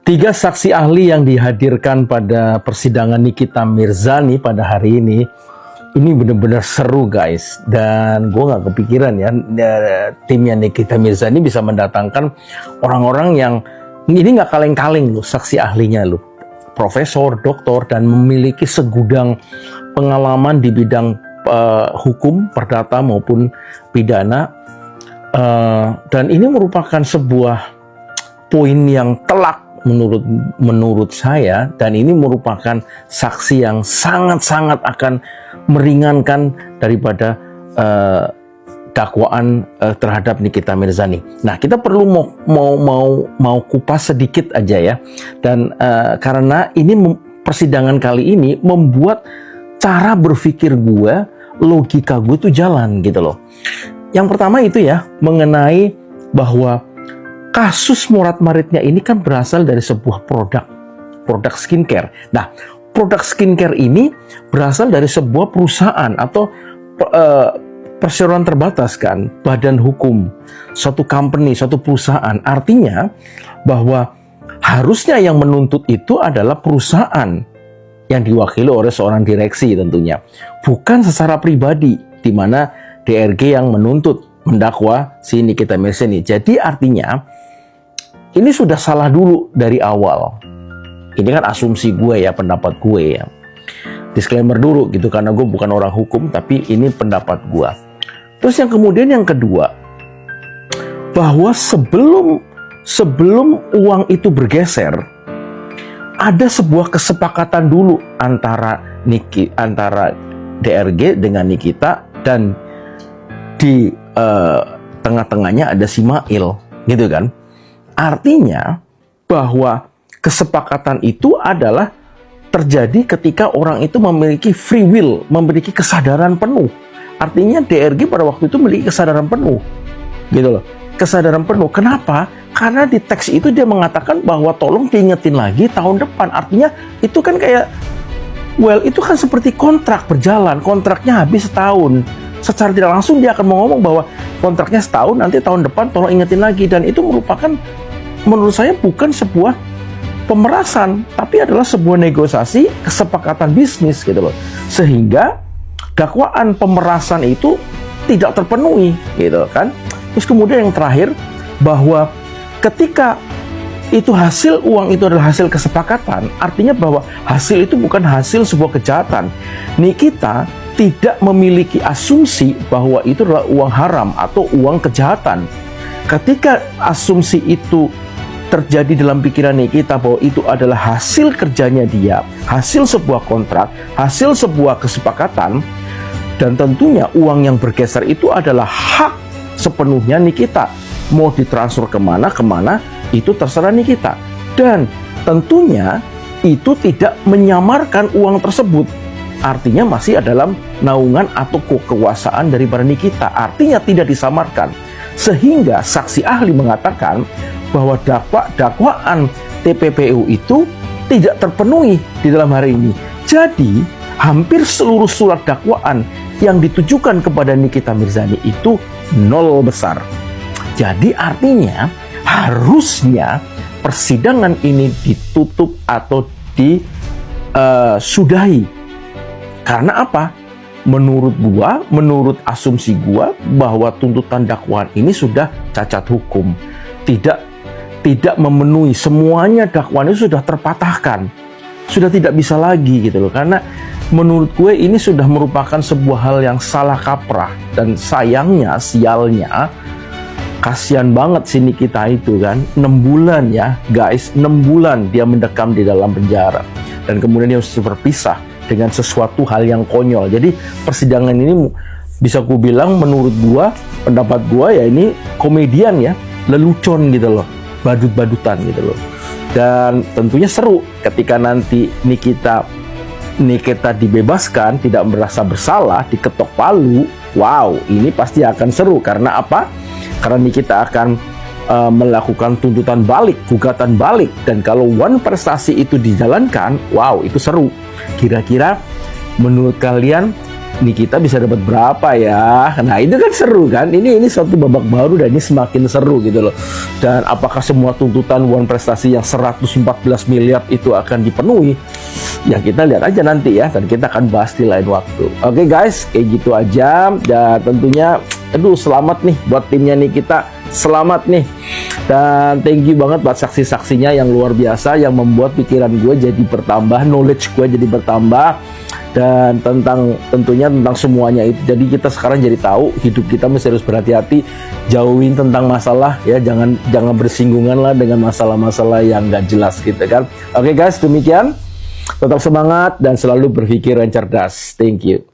Tiga saksi ahli yang dihadirkan pada persidangan Nikita Mirzani pada hari ini benar-benar seru guys. Dan gue nggak kepikiran ya timnya Nikita Mirzani bisa mendatangkan orang-orang yang ini nggak kaleng-kaleng loh, saksi ahlinya loh, profesor, doktor, dan memiliki segudang pengalaman di bidang hukum, perdata maupun pidana. Dan ini merupakan sebuah poin yang telak menurut saya, dan ini merupakan saksi yang sangat-sangat akan meringankan daripada dakwaan terhadap Nikita Mirzani. Nah, kita perlu mau kupas sedikit aja ya, dan karena ini persidangan kali ini membuat cara berpikir gue, logika gue tuh jalan gitu loh. Yang pertama itu ya, mengenai bahwa kasus morat-maritnya ini kan berasal dari sebuah produk skincare. Nah, produk skincare ini berasal dari sebuah perusahaan atau perseroan terbatas kan, badan hukum, suatu company, suatu perusahaan. Artinya bahwa harusnya yang menuntut itu adalah perusahaan yang diwakili oleh seorang direksi tentunya, bukan secara pribadi, di mana DRG yang mendakwa si Nikita Mirzani. Jadi artinya ini sudah salah dulu dari awal. Ini kan asumsi gue ya, pendapat gue ya. Disclaimer dulu gitu, karena gue bukan orang hukum, tapi ini pendapat gue. Terus yang kemudian yang kedua, bahwa sebelum uang itu bergeser, ada sebuah kesepakatan dulu antara DRG dengan Nikita, dan di tengah-tengahnya ada si Mail, gitu kan. Artinya bahwa kesepakatan itu adalah terjadi ketika orang itu memiliki free will, memiliki kesadaran penuh. Artinya DRG pada waktu itu memiliki kesadaran penuh, gitu loh. Kesadaran penuh. Kenapa? Karena di teks itu dia mengatakan bahwa tolong diingetin lagi tahun depan. Artinya itu kan kayak, itu kan seperti kontrak berjalan. Kontraknya habis setahun. Secara tidak langsung dia akan ngomong bahwa kontraknya setahun, nanti tahun depan tolong ingetin lagi. Dan itu merupakan, menurut saya, bukan sebuah pemerasan, tapi adalah sebuah negosiasi, kesepakatan bisnis gitu loh. Sehingga dakwaan pemerasan itu tidak terpenuhi gitu kan. Terus kemudian yang terakhir, bahwa ketika itu hasil uang itu adalah hasil kesepakatan, artinya bahwa hasil itu bukan hasil sebuah kejahatan. Nikita tidak memiliki asumsi bahwa itu adalah uang haram atau uang kejahatan. Ketika asumsi itu terjadi dalam pikiran Nikita bahwa itu adalah hasil kerjanya dia, hasil sebuah kontrak, hasil sebuah kesepakatan, dan tentunya uang yang bergeser itu adalah hak sepenuhnya Nikita. Mau ditransfer kemana, itu terserah Nikita. Dan tentunya itu tidak menyamarkan uang tersebut. Artinya masih dalam naungan atau kekuasaan daripada Nikita. Artinya tidak disamarkan. Sehingga saksi ahli mengatakan bahwa dakwaan TPPU itu tidak terpenuhi di dalam hari ini. Jadi hampir seluruh surat dakwaan yang ditujukan kepada Nikita Mirzani itu nol besar. Jadi artinya harusnya persidangan ini ditutup atau disudahi. Karena apa? Menurut asumsi gua, bahwa tuntutan dakwaan ini sudah cacat hukum. Tidak memenuhi, semuanya dakwaan itu sudah terpatahkan. Sudah tidak bisa lagi gitu loh. Karena menurut gue ini sudah merupakan sebuah hal yang salah kaprah. Dan sayangnya, sialnya, kasihan banget si Nikita itu kan. 6 bulan ya guys, 6 bulan dia mendekam di dalam penjara. Dan kemudian dia harus berpisah dengan sesuatu hal yang konyol. Jadi persidangan ini bisa gue bilang, menurut gue, pendapat gue ya, ini komedian ya, lelucon gitu loh, badut-badutan gitu loh. Dan tentunya seru ketika nanti Nikita dibebaskan, tidak merasa bersalah, diketok palu. Wow, ini pasti akan seru. Karena apa? Karena Nikita akan melakukan tuntutan balik, gugatan balik. Dan kalau one prestasi itu dijalankan, wow, itu seru. Kira-kira menurut kalian Nikita bisa dapat berapa ya? Nah itu kan seru kan? Ini suatu babak baru dan ini semakin seru gitu loh. Dan apakah semua tuntutan One Prestasi yang 114 miliar itu akan dipenuhi? Ya kita lihat aja nanti ya, dan kita akan bahas di lain waktu. Oke guys, kayak gitu aja. Dan tentunya, aduh selamat nih buat timnya Nikita. Selamat nih, dan thank you banget buat saksi-saksinya yang luar biasa, yang membuat pikiran gue jadi bertambah, knowledge gue jadi bertambah, dan tentunya tentang semuanya itu. Jadi kita sekarang jadi tahu hidup kita mesti harus berhati-hati, jauhin tentang masalah ya, jangan bersinggungan lah dengan masalah-masalah yang nggak jelas gitu kan. Oke guys, demikian, tetap semangat dan selalu berpikir yang cerdas. Thank you.